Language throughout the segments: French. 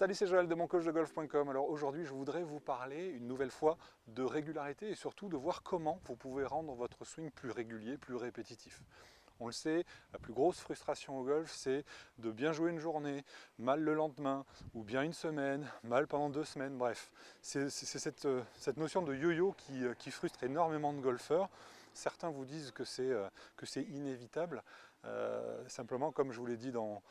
Salut, c'est Joël de moncoachdegolf.com. Alors aujourd'hui, je voudrais vous parler une nouvelle fois de régularité et surtout de voir comment vous pouvez rendre votre swing plus régulier, plus répétitif. On le sait, la plus grosse frustration au golf, c'est de bien jouer une journée, mal le lendemain, ou bien une semaine, mal pendant 2 semaines, bref. C'est cette notion de yo-yo qui frustre énormément de golfeurs. Certains vous disent que c'est inévitable. Simplement, comme je vous l'ai dit dans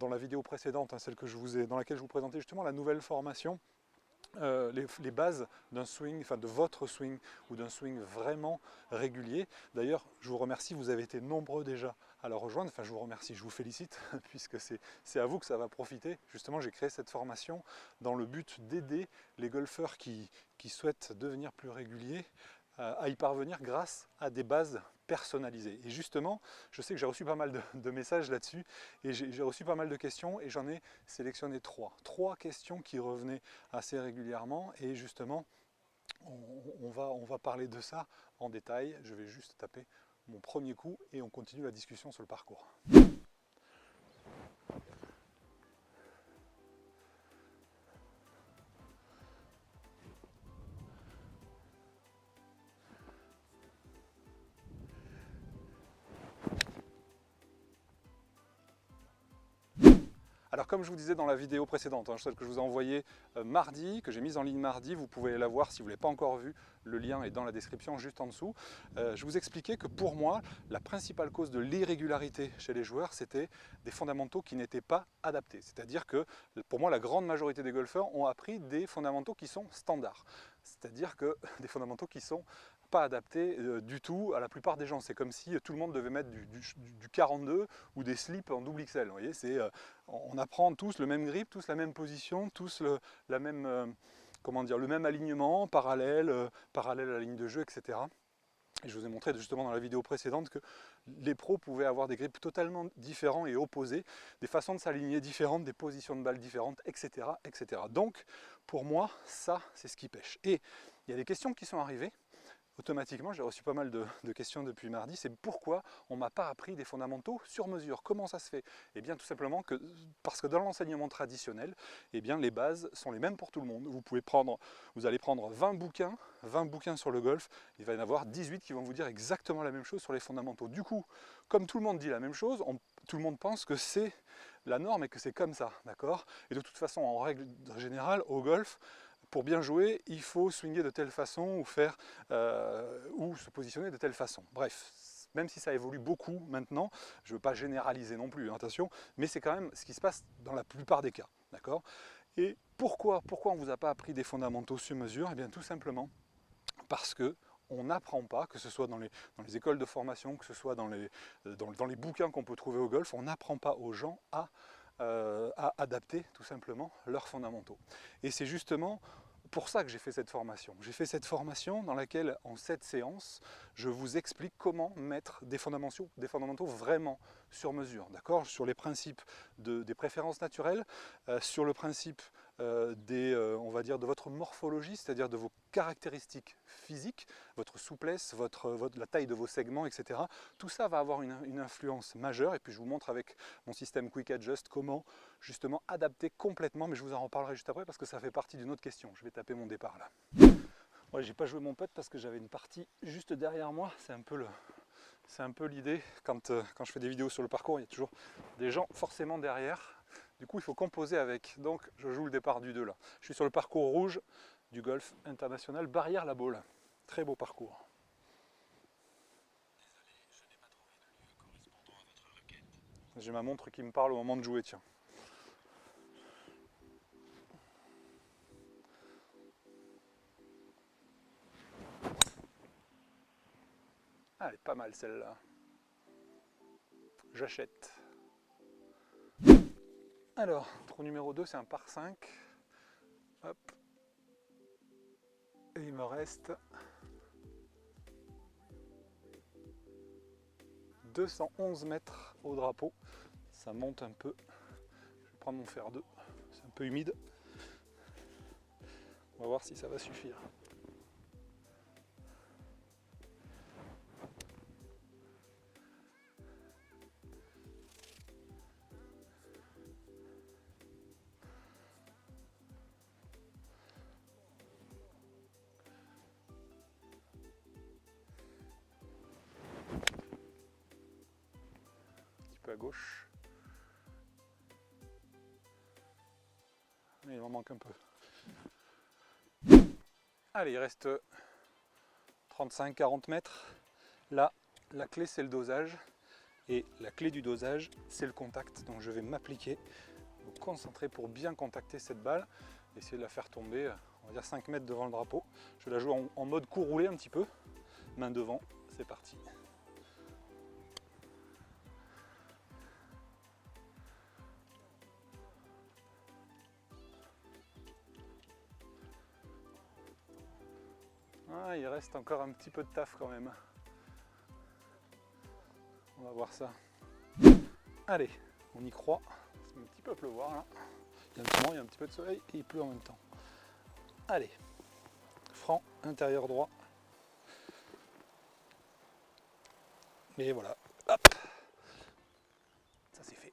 la vidéo précédente, hein, celle dans laquelle je vous présentais justement la nouvelle formation, les bases d'un swing, enfin de votre swing ou d'un swing vraiment régulier. D'ailleurs, je vous remercie, vous avez été nombreux déjà à la rejoindre. Enfin, je vous remercie, je vous félicite, puisque c'est à vous que ça va profiter. Justement, j'ai créé cette formation dans le but d'aider les golfeurs qui souhaitent devenir plus réguliers à y parvenir grâce à des bases personnalisées. Et justement, je sais que j'ai reçu pas mal de messages là-dessus et j'ai reçu pas mal de questions et j'en ai sélectionné trois questions qui revenaient assez régulièrement et justement on va parler de ça en détail. Je vais juste taper mon premier coup et on continue la discussion sur le parcours. Alors comme je vous disais dans la vidéo précédente, hein, celle que je vous ai envoyée mardi, que j'ai mise en ligne mardi, vous pouvez la voir si vous ne l'avez pas encore vue, le lien est dans la description juste en dessous. Je vous expliquais que pour moi, la principale cause de l'irrégularité chez les joueurs, c'était des fondamentaux qui n'étaient pas adaptés. C'est-à-dire que pour moi, la grande majorité des golfeurs ont appris des fondamentaux qui sont standards. C'est-à-dire que des fondamentaux qui sont pas adaptés du tout à la plupart des gens. C'est comme si tout le monde devait mettre du 42 ou des slips en double XL. Vous voyez, on apprend tous le même grip, tous la même position, tous la même, le même alignement, parallèle à la ligne de jeu, etc. Et je vous ai montré justement dans la vidéo précédente que les pros pouvaient avoir des grips totalement différents et opposés, des façons de s'aligner différentes, des positions de balle différentes, etc., etc. Donc, pour moi, ça, c'est ce qui pêche. Et il y a des questions qui sont arrivées. Automatiquement, j'ai reçu pas mal de questions depuis mardi, c'est pourquoi on ne m'a pas appris des fondamentaux sur mesure. Comment ça se fait? Eh bien tout simplement parce que dans l'enseignement traditionnel, eh bien, les bases sont les mêmes pour tout le monde. Vous allez prendre 20 bouquins sur le golf, il va y en avoir 18 qui vont vous dire exactement la même chose sur les fondamentaux. Du coup, comme tout le monde dit la même chose, tout le monde pense que c'est la norme et que c'est comme ça, d'accord? Et de toute façon, en règle générale, au golf, pour bien jouer, il faut swinger de telle façon ou se positionner de telle façon. Bref, même si ça évolue beaucoup maintenant, je ne veux pas généraliser non plus, attention, mais c'est quand même ce qui se passe dans la plupart des cas, d'accord? Et pourquoi on ne vous a pas appris des fondamentaux sur mesure? Eh bien tout simplement parce que on n'apprend pas, que ce soit dans les écoles de formation, que ce soit dans les bouquins qu'on peut trouver au golf, on n'apprend pas aux gens à adapter tout simplement leurs fondamentaux. Et c'est justement pour ça que j'ai fait cette formation. J'ai fait cette formation dans laquelle, en 7 séances, je vous explique comment mettre des fondamentaux vraiment sur mesure, d'accord? Sur les principes des préférences naturelles, sur le principe on va dire de votre morphologie, c'est-à-dire de vos caractéristiques physiques, votre souplesse, la taille de vos segments, etc. Tout ça va avoir une influence majeure, et puis je vous montre avec mon système Quick Adjust comment justement adapter complètement, mais je vous en reparlerai juste après parce que ça fait partie d'une autre question. Je vais taper mon départ là. Ouais, j'ai pas joué mon putt parce que j'avais une partie juste derrière moi, c'est un peu l'idée quand je fais des vidéos sur le parcours, il y a toujours des gens forcément derrière. Du coup, il faut composer avec. Donc, je joue le départ du 2 là. Je suis sur le parcours rouge du golf international, Barrière la Baule. Très beau parcours. Désolé, je n'ai pas trouvé de lieu correspondant à votre requête. J'ai ma montre qui me parle au moment de jouer, tiens. Ah, elle est pas mal celle-là. J'achète. Alors, trou numéro 2, c'est un par 5. Hop. Et il me reste 211 mètres au drapeau. Ça monte un peu. Je vais prendre mon fer 2. C'est un peu humide. On va voir si ça va suffire. gauche. Il m'en manque un peu. Allez, il reste 35-40 mètres. Là, la clé c'est le dosage. Et la clé du dosage, c'est le contact. Donc je vais m'appliquer, me concentrer pour bien contacter cette balle. Essayer de la faire tomber, on va dire 5 mètres devant le drapeau. Je la joue en mode coup roulé un petit peu. Main devant, c'est parti. Ah, il reste encore un petit peu de taf quand même. On va voir ça. Allez, on y croit. C'est un petit peu à pleuvoir là. Il y a un petit moment, il y a un petit peu de soleil et il pleut en même temps. Allez, franc, intérieur droit. Et voilà, hop, ça c'est fait.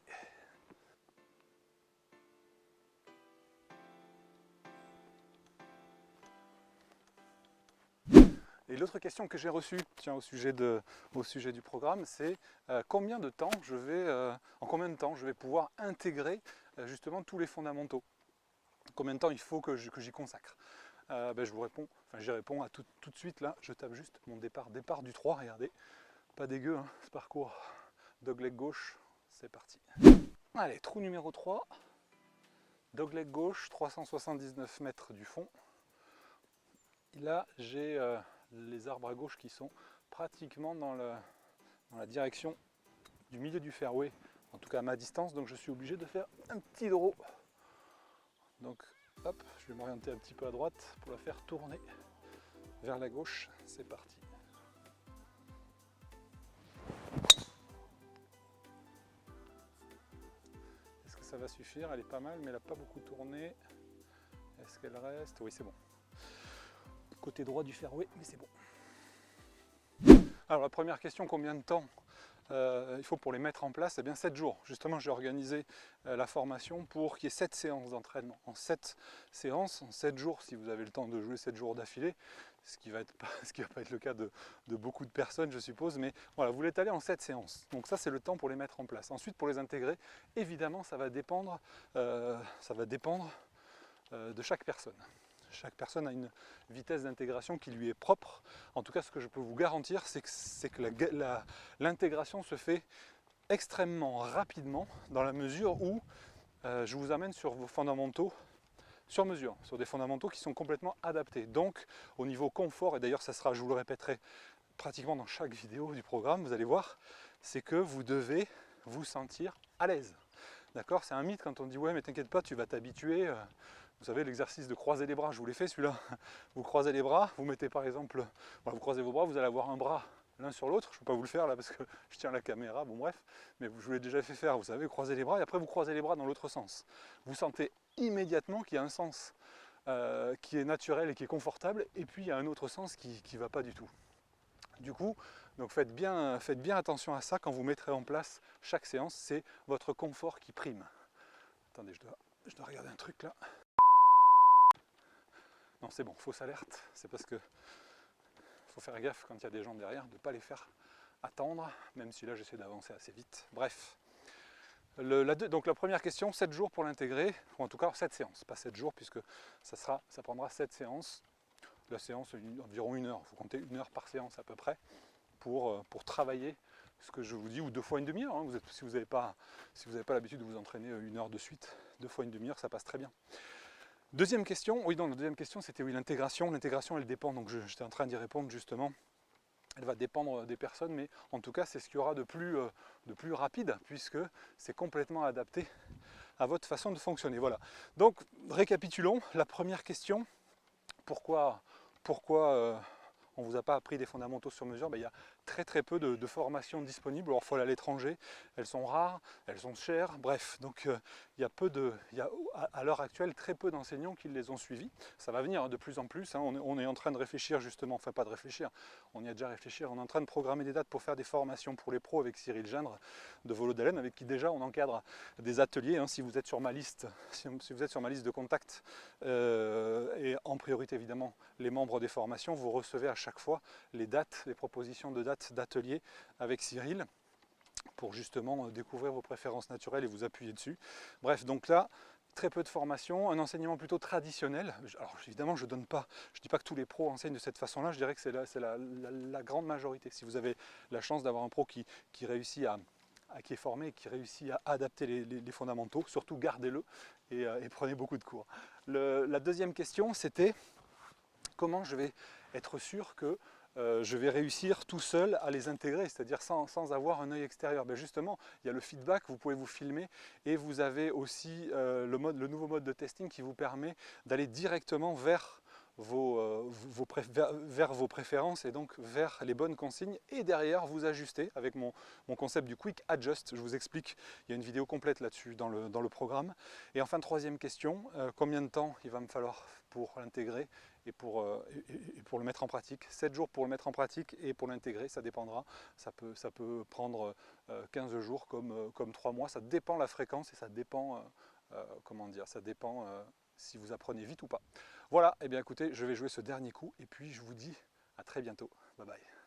Et l'autre question que j'ai reçue, tiens, au sujet du programme, c'est en combien de temps je vais pouvoir intégrer justement tous les fondamentaux. Combien de temps il faut que j'y consacre. Je vous réponds, j'y réponds à tout de suite là, je tape juste mon départ du 3, regardez, pas dégueu hein, ce parcours, dogleg gauche, c'est parti. Allez, trou numéro 3, dogleg gauche, 379 mètres du fond. Et là j'ai les arbres à gauche qui sont pratiquement dans la direction du milieu du fairway, en tout cas à ma distance, donc je suis obligé de faire un petit draw. Donc hop, je vais m'orienter un petit peu à droite pour la faire tourner vers la gauche, c'est parti. Est-ce que ça va suffire? Elle est pas mal mais elle n'a pas beaucoup tourné. Est-ce qu'elle reste? Oui, c'est bon. Côté droit du fairway, mais c'est bon. Alors la première question, combien de temps il faut pour les mettre en place? Eh bien 7 jours. Justement, j'ai organisé la formation pour qu'il y ait 7 séances d'entraînement. En 7 séances, en 7 jours, si vous avez le temps de jouer 7 jours d'affilée, ce qui va pas être le cas de beaucoup de personnes, je suppose, mais voilà, vous l'étalez en 7 séances. Donc ça, c'est le temps pour les mettre en place. Ensuite, pour les intégrer, évidemment, ça va dépendre de chaque personne. Chaque personne a une vitesse d'intégration qui lui est propre. En tout cas, ce que je peux vous garantir, c'est que l'intégration se fait extrêmement rapidement dans la mesure où je vous amène sur vos fondamentaux sur mesure, sur des fondamentaux qui sont complètement adaptés. Donc, au niveau confort, et d'ailleurs ça sera, je vous le répéterai pratiquement dans chaque vidéo du programme, vous allez voir, c'est que vous devez vous sentir à l'aise. D'accord? C'est un mythe quand on dit « ouais mais t'inquiète pas, tu vas t'habituer ». Vous savez, l'exercice de croiser les bras, je vous l'ai fait celui-là. Vous croisez les bras, vous mettez par exemple, vous croisez vos bras, vous allez avoir un bras l'un sur l'autre. Je ne peux pas vous le faire là parce que je tiens la caméra, bon bref, mais je vous l'ai déjà fait faire, vous savez, croiser les bras et après vous croisez les bras dans l'autre sens. Vous sentez immédiatement qu'il y a un sens qui est naturel et qui est confortable, et puis il y a un autre sens qui ne va pas du tout. Du coup, donc faites bien attention à ça quand vous mettrez en place chaque séance, c'est votre confort qui prime. Attendez, je dois regarder un truc là. Non, c'est bon, fausse alerte, c'est parce que faut faire gaffe quand il y a des gens derrière, de ne pas les faire attendre, même si là j'essaie d'avancer assez vite. Bref. Donc la première question, 7 jours pour l'intégrer, ou en tout cas 7 séances, pas 7 jours puisque ça prendra 7 séances. La séance environ 1 heure, il faut compter 1 heure par séance à peu près pour travailler ce que je vous dis, ou 2 fois une demi-heure. Hein. Si vous n'avez pas l'habitude de vous entraîner 1 heure de suite, 2 fois une demi-heure, ça passe très bien. Deuxième question, oui, donc la deuxième question c'était oui, l'intégration. L'intégration elle dépend, donc j'étais en train d'y répondre justement. Elle va dépendre des personnes, mais en tout cas c'est ce qu'il y aura de plus rapide, puisque c'est complètement adapté à votre façon de fonctionner. Voilà. Donc récapitulons, la première question, pourquoi on ne vous a pas appris des fondamentaux sur mesure? Il y a très peu de formations disponibles. Alors il faut aller à l'étranger, elles sont rares, elles sont chères, bref, donc il y a à l'heure actuelle très peu d'enseignants qui les ont suivis. Ça va venir de plus en plus, hein. On est en train de réfléchir justement, enfin pas de réfléchir, on y a déjà réfléchi, on est en train de programmer des dates pour faire des formations pour les pros avec Cyril Gindre de Volo d'Haleine, avec qui déjà on encadre des ateliers, hein. Si vous êtes sur ma liste, si vous êtes sur ma liste de contacts, et en priorité évidemment les membres des formations, vous recevez à chaque fois les dates, les propositions de dates d'ateliers avec Cyril. pour justement découvrir vos préférences naturelles et vous appuyer dessus. Bref, donc là, très peu de formation, un enseignement plutôt traditionnel. Alors évidemment, je dis pas que tous les pros enseignent de cette façon-là, je dirais que c'est la grande majorité. Si vous avez la chance d'avoir un pro qui réussit qui est formé et qui réussit à adapter les fondamentaux, surtout gardez-le et prenez beaucoup de cours. La deuxième question, c'était comment je vais être sûr que je vais réussir tout seul à les intégrer, c'est-à-dire sans avoir un œil extérieur. Ben justement, il y a le feedback, vous pouvez vous filmer et vous avez aussi le nouveau mode de testing qui vous permet d'aller directement vers vos préférences et donc vers les bonnes consignes et derrière vous ajuster avec mon concept du Quick Adjust. Je vous explique, il y a une vidéo complète là-dessus dans le programme. Et enfin, troisième question, combien de temps il va me falloir pour l'intégrer et pour le mettre en pratique? 7 jours pour le mettre en pratique et pour l'intégrer, ça dépendra. Ça peut prendre 15 jours comme 3 mois, ça dépend la fréquence et ça dépend, ça dépend si vous apprenez vite ou pas. Voilà, et bien écoutez, je vais jouer ce dernier coup et puis je vous dis à très bientôt. Bye bye.